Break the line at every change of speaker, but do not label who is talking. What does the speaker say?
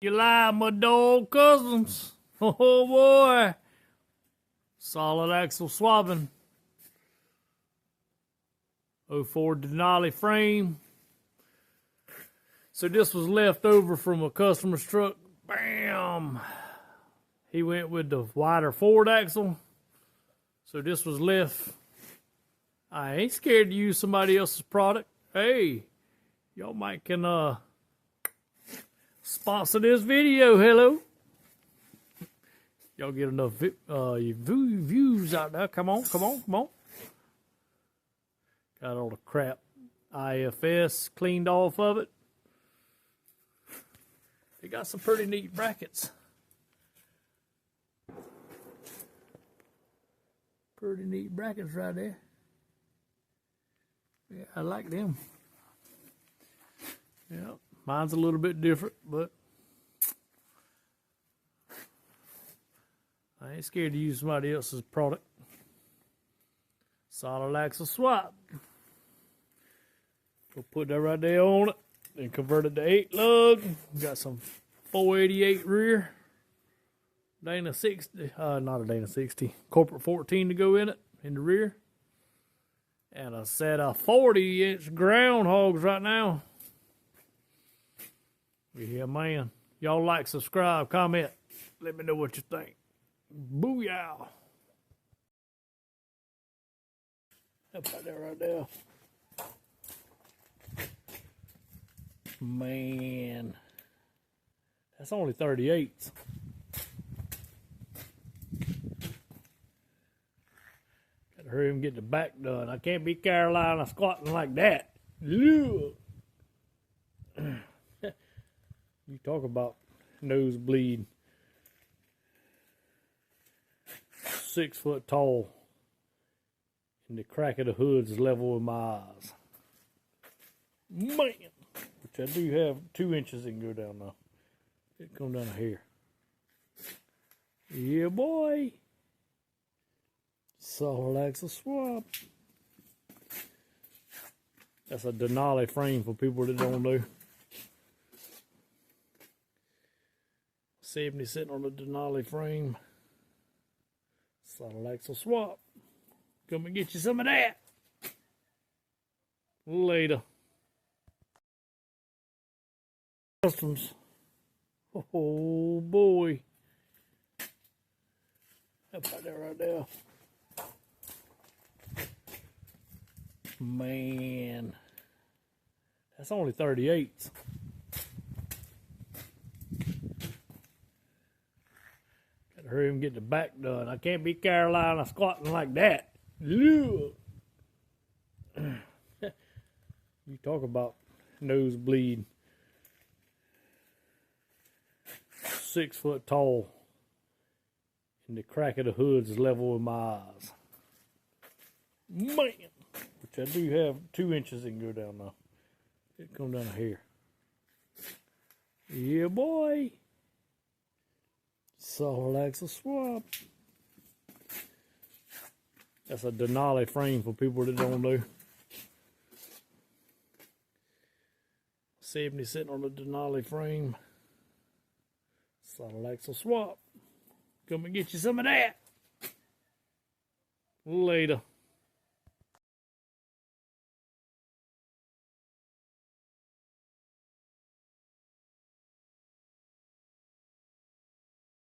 You lie, my dog cousins. Oh boy. Solid axle swabbing. 04 Denali frame. So this was left over from a customer's truck. Bam! He went with the wider forward axle. So this was left. I ain't scared to use somebody else's product. Hey, y'all might can sponsor this video. Hello. Y'all get enough views out there. Come on, come on, come on. Got all the crap IFS cleaned off of it. They got some pretty neat brackets. Pretty neat brackets right there. Yeah, I like them. Yeah, mine's a little bit different, but I ain't scared to use somebody else's product. Solid axle swap. We'll put that right there on it and convert it to 8 lug. Got some 488 rear. Dana 60, not a Dana 60, Corporate 14 to go in it, in the rear. And a set of 40-inch groundhogs right now. Yeah, man. Y'all like, subscribe, comment. Let me know what you think. Booyah. How about that right there? Man. That's only 38s. Hurry and get the back done. I can't be Carolina squatting like that. You talk about nosebleed. 6 foot tall. And the crack of the hood is level with my eyes. Man. Which I do have 2 inches that can go down now. It come down here. Yeah, boy. Solid axle swap. That's a Denali frame for people that don't know. 70 sitting on a Denali frame. Solid axle swap. Come and get you some of that. Later. Customs. Oh boy. How about that right there? Man, that's only 38s. Gotta hurry and get the back done. I can't be Carolina squatting like that. You talk about nosebleed. 6 foot tall. And the crack of the hood is level with my eyes. Man. Which I do have 2 inches that can go down now. It come down here. Yeah, boy. Solid axle swap. That's a Denali frame for people that don't know. 70 sitting on a Denali frame. Solid axle swap. Come and get you some of that. Later.